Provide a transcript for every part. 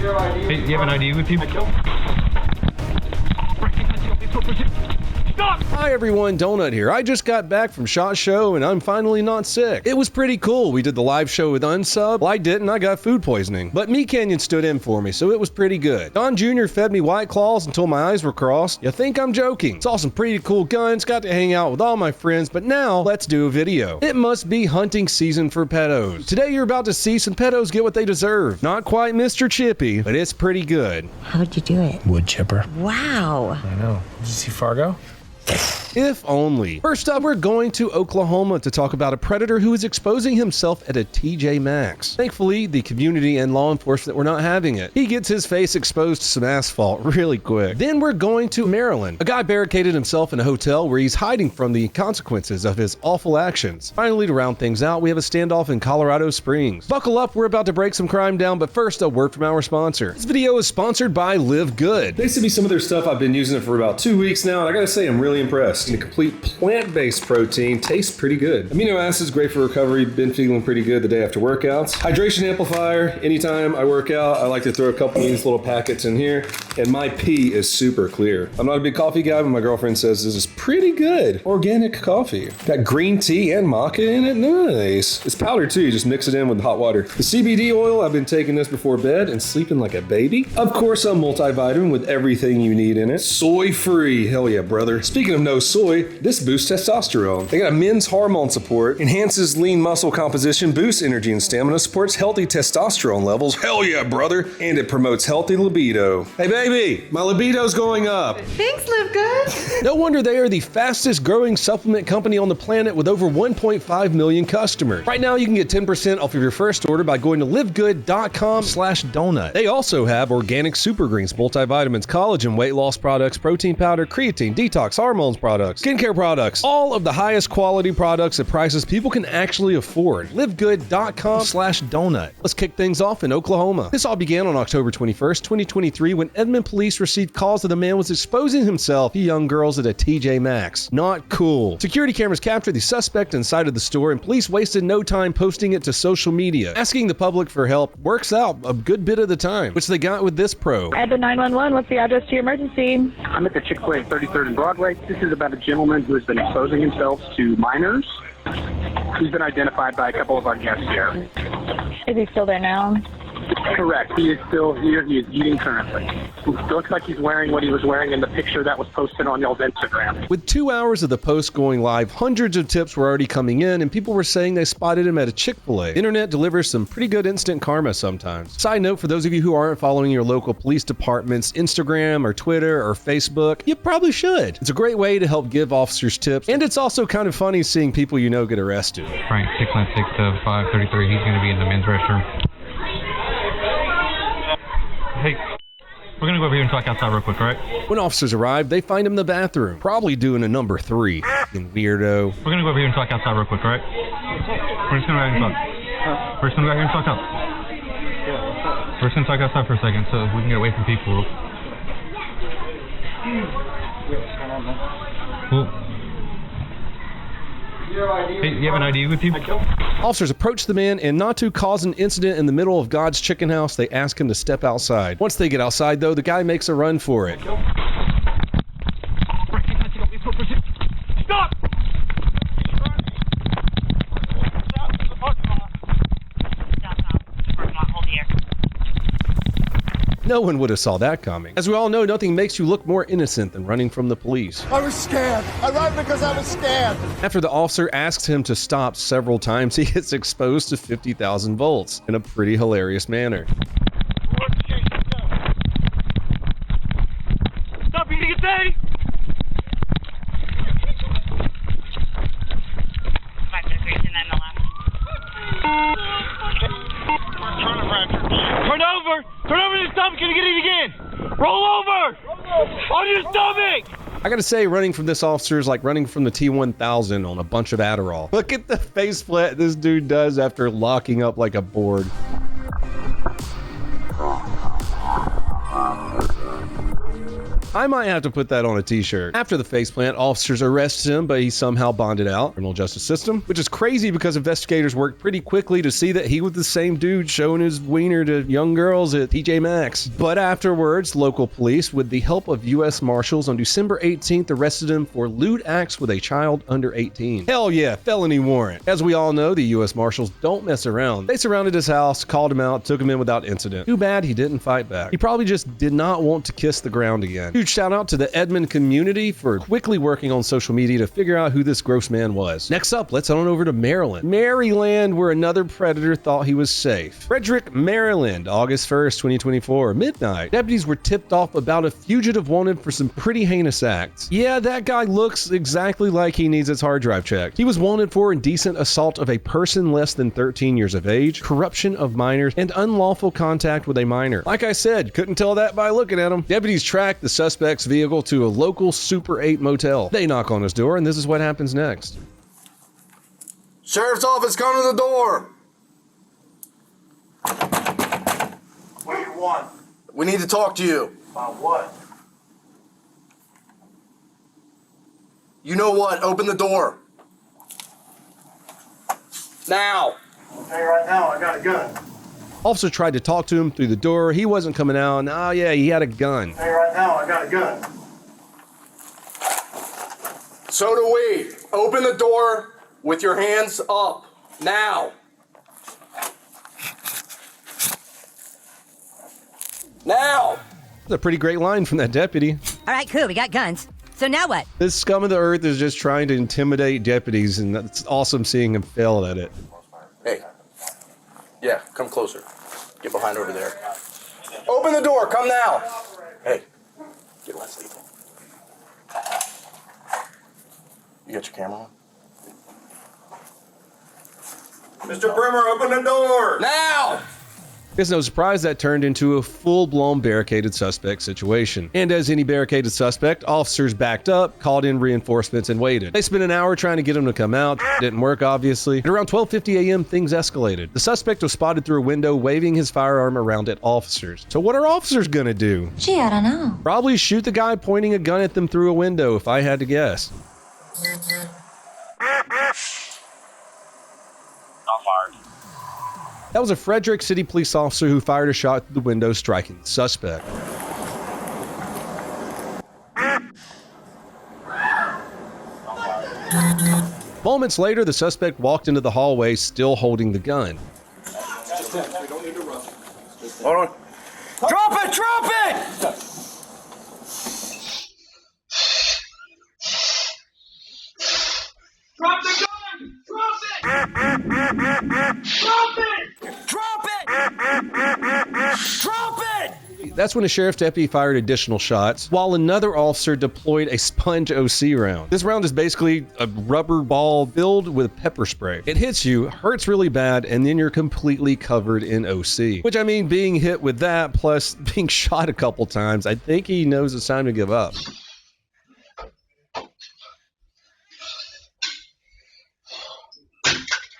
Hey, you have an ID with you? Stop! Hi everyone, Donut here. I just got back from SHOT Show and I'm finally not sick. It was pretty cool. We did the live show with Unsub. Well, I didn't. I got food poisoning. But Meat Canyon stood in for me, so it was pretty good. Don Jr. fed me White Claws until my eyes were crossed. You think I'm joking? Saw some pretty cool guns, got to hang out with all my friends, but now let's do a video. It must be hunting season for pedos. Today you're about to see some pedos get what they deserve. Not quite Mr. Chippy, but it's pretty good. How'd you do it? Wood chipper. Wow. I know. Did you see Fargo? If only. First up, we're going to Oklahoma to talk about a predator who is exposing himself at a TJ Maxx. Thankfully, the community and law enforcement were not having it. He gets his face exposed to some asphalt really quick. Then we're going to Maryland. A guy barricaded himself in a hotel where he's hiding from the consequences of his awful actions. Finally, to round things out, we have a standoff in Colorado Springs. Buckle up, we're about to break some crime down, but first, a word from our sponsor. This video is sponsored by Live Good. They sent me some of their stuff. I've been using it for about 2 weeks now, and I gotta say I'm really impressed. The complete plant-based protein tastes pretty good. Amino acids, great for recovery. Been feeling pretty good the day after workouts. Hydration amplifier. Anytime I work out, I like to throw a couple of these little packets in here, and my pee is super clear. I'm not a big coffee guy, but my girlfriend says this is pretty good. Organic coffee. Got green tea and maca in it. Nice. It's powdered too. You just mix it in with hot water. The CBD oil, I've been taking this before bed and sleeping like a baby. Of course, a multivitamin with everything you need in it. Soy-free. Hell yeah, brother. Speaking of no soy, this boosts testosterone. They got a men's hormone support, enhances lean muscle composition, boosts energy and stamina, supports healthy testosterone levels. Hell yeah, brother. And it promotes healthy libido. Hey baby, my libido's going up. Thanks, Live Good. No wonder they are the fastest growing supplement company on the planet with over 1.5 million customers. Right now, you can get 10% off of your first order by going to livegood.com/donut. They also have organic super greens, multivitamins, collagen, weight loss products, protein powder, creatine, detox, hormones products, skincare products, all of the highest quality products at prices people can actually afford. livegood.com/donut. Let's kick things off in Oklahoma. This all began on October 21st, 2023 when Edmond police received calls that a man was exposing himself to young girls at a TJ Maxx. Not cool. Security cameras captured the suspect inside of the store and police wasted no time posting it to social media. Asking the public for help works out a good bit of the time, which they got with this pro. Edmond 911, what's the address to your emergency? I'm at the Chick-fil-A 33rd and Broadway. This is about a gentleman who has been exposing himself to minors. He's been identified by a couple of our guests here. Is he still there now? Correct. He is still here. He is eating currently. It looks like he's wearing what he was wearing in the picture that was posted on y'all's Instagram. With 2 hours of the post going live, hundreds of tips were already coming in, and people were saying they spotted him at a Chick-fil-A. The internet delivers some pretty good instant karma sometimes. Side note, for those of you who aren't following your local police department's Instagram or Twitter or Facebook, you probably should. It's a great way to help give officers tips, and it's also kind of funny seeing people you know get arrested. Frank, 696 to 533. He's going to be in the men's restroom. Hey, we're gonna go over here and talk outside real quick, all right? When officers arrive, they find him in the bathroom, probably doing a number 3. Fucking weirdo. We're gonna go over here and talk outside real quick, all right? We're just gonna go out here and talk. We're just gonna go out here and talk out. We're just gonna talk outside for a second so we can get away from people. Cool. Hey, you have an ID with you? Officers approach the man, and not to cause an incident in the middle of God's chicken house, they ask him to step outside. Once they get outside, though, the guy makes a run for it. Stop! No one would have saw that coming. As we all know, nothing makes you look more innocent than running from the police. I was scared. I ran because I was scared. After the officer asks him to stop several times, he gets exposed to 50,000 volts in a pretty hilarious manner. Stop, you nigga say! Turn over! Turn over your stomach and get it again! Roll over! On your stomach! I gotta say, running from this officer is like running from the T-1000 on a bunch of Adderall. Look at the face plant this dude does after locking up like a board. I might have to put that on a t-shirt. After the faceplant, officers arrested him, but he somehow bonded out. Criminal justice system, which is crazy because investigators worked pretty quickly to see that he was the same dude showing his wiener to young girls at TJ Maxx. But afterwards, local police, with the help of U.S. Marshals, on December 18th, arrested him for lewd acts with a child under 18. Hell yeah, felony warrant. As we all know, the U.S. Marshals don't mess around. They surrounded his house, called him out, took him in without incident. Too bad he didn't fight back. He probably just did not want to kiss the ground again. Huge shout out to the Edmond community for quickly working on social media to figure out who this gross man was. Next up, let's head on over to Maryland. Maryland, where another predator thought he was safe. Frederick, Maryland, August 1st, 2024, midnight. Deputies were tipped off about a fugitive wanted for some pretty heinous acts. Yeah, that guy looks exactly like he needs his hard drive checked. He was wanted for indecent assault of a person less than 13 years of age, corruption of minors, and unlawful contact with a minor. Like I said, couldn't tell that by looking at him. Deputies tracked the suspect's vehicle to a local Super 8 motel. They knock on his door, and this is what happens next. Sheriff's office, come to the door. What do you want? We need to talk to you. About what? You know what? Open the door. Now. I'll tell you right now, I got a gun. Officer tried to talk to him through the door. He wasn't coming out. And, oh yeah, he had a gun. I'll tell you right now, I got a gun. So do we. Open the door with your hands up. Now. Now. That's a pretty great line from that deputy. All right, cool. We got guns. So now what? This scum of the earth is just trying to intimidate deputies, and it's awesome seeing him fail at it. Hey. Yeah, come closer. Get behind over there. Open the door. Come now. Hey. Get less lethal. You got your camera on? Mr. Brimmer, open the door! Now! It's no surprise that turned into a full-blown barricaded suspect situation. And as any barricaded suspect, officers backed up, called in reinforcements, and waited. They spent an hour trying to get him to come out. Didn't work, obviously. At around 12:50 a.m., things escalated. The suspect was spotted through a window waving his firearm around at officers. So what are officers gonna do? Gee, I don't know. Probably shoot the guy pointing a gun at them through a window, if I had to guess. Not fired. That was a Frederick City police officer who fired a shot through the window, striking the suspect. Moments later, the suspect walked into the hallway, still holding the gun. Hold on. Drop it! Drop it! Drop the gun! Drop it! Drop it! Drop it! Drop it! That's when a sheriff's deputy fired additional shots, while another officer deployed a sponge OC round. This round is basically a rubber ball filled with pepper spray. It hits you, hurts really bad, and then you're completely covered in OC. Which, I mean, being hit with that, plus being shot a couple times, I think he knows it's time to give up.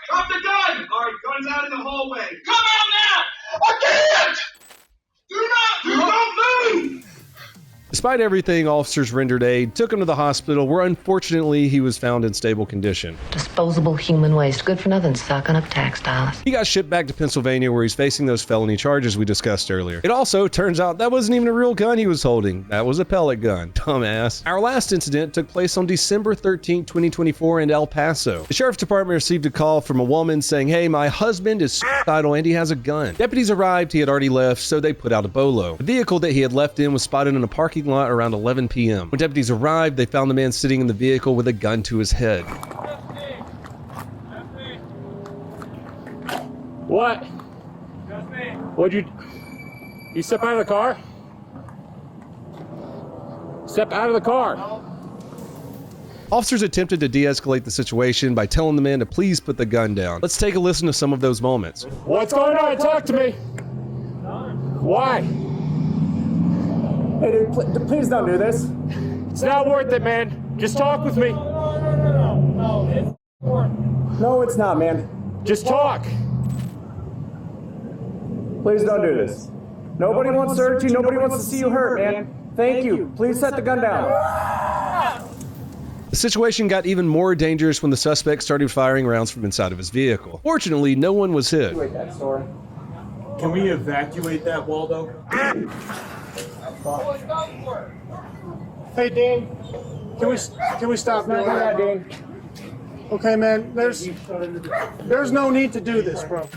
Drop the gun! All right, guns out in the hallway. Come out now! I can't! Don't move! Despite everything, officers rendered aid, took him to the hospital, where unfortunately he was found in stable condition. Disposable human waste. Good for nothing, sucking up tax dollars. He got shipped back to Pennsylvania, where he's facing those felony charges we discussed earlier. It also turns out that wasn't even a real gun he was holding. That was a pellet gun. Dumbass. Our last incident took place on December 13, 2024 in El Paso. The sheriff's department received a call from a woman saying, "Hey, my husband is suicidal and he has a gun." Deputies arrived, he had already left, so they put out a bolo. The vehicle that he had left in was spotted in a parking lot around 11 p.m. When deputies arrived, they found the man sitting in the vehicle with a gun to his head. What? What'd you step out of the car? Step out of the car. Officers attempted to de-escalate the situation by telling the man to please put the gun down. Let's take a listen to some of those moments. What's going on? Talk to me. Why? Hey, dude, please don't do this. It's not worth it, man. Just talk with me. No, it's not, man. Just talk. Please don't do this. Nobody wants to hurt you. Nobody wants to see you hurt, man. Thank you. Please set the gun down. The situation got even more dangerous when the suspect started firing rounds from inside of his vehicle. Fortunately, no one was hit. Can we evacuate that, Waldo? Hey, Dean. Can we stop doing that, Dean? Okay, man. There's no need to do this, bro.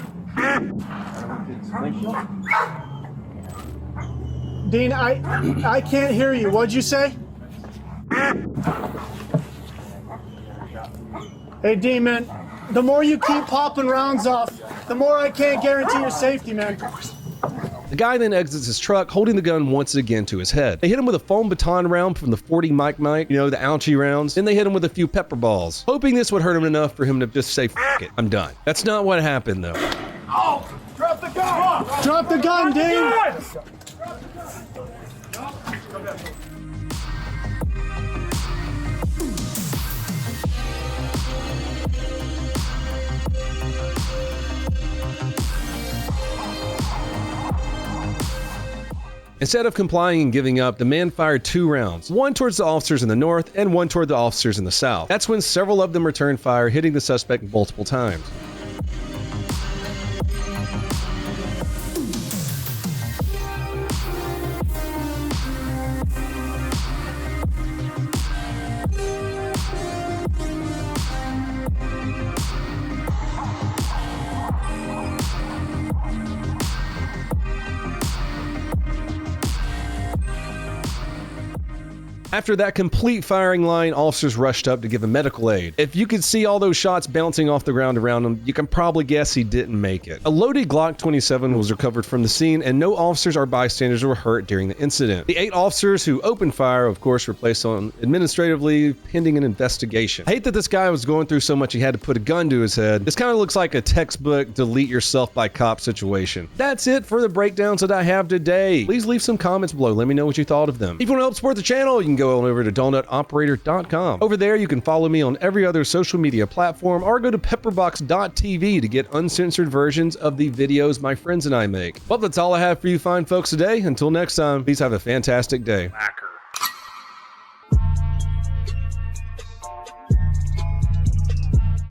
Dean, I can't hear you. What'd you say? Hey, Dean, man. The more you keep popping rounds off, the more I can't guarantee your safety, man. The guy then exits his truck, holding the gun once again to his head. They hit him with a foam baton round from the 40 Mike, you know, the ouchie rounds. Then they hit him with a few pepper balls, hoping this would hurt him enough for him to just say, "F it, I'm done." That's not what happened, though. Oh, drop the gun! Drop the gun, Dean! Instead of complying and giving up, the man fired 2 rounds, one towards the officers in the north and one toward the officers in the south. That's when several of them returned fire, hitting the suspect multiple times. After that complete firing line, officers rushed up to give him medical aid. If you could see all those shots bouncing off the ground around him, you can probably guess he didn't make it. A loaded Glock 27 was recovered from the scene, and no officers or bystanders were hurt during the incident. The 8 officers who opened fire, of course, were placed on administratively pending an investigation. I hate that this guy was going through so much he had to put a gun to his head. This kind of looks like a textbook delete yourself by cop situation. That's it for the breakdowns that I have today. Please leave some comments below. Let me know what you thought of them. If you want to help support the channel, you can go on over to donutoperator.com. Over there, you can follow me on every other social media platform, or go to pepperbox.tv to get uncensored versions of the videos my friends and I make. Well, that's all I have for you fine folks today. Until next time, please have a fantastic day.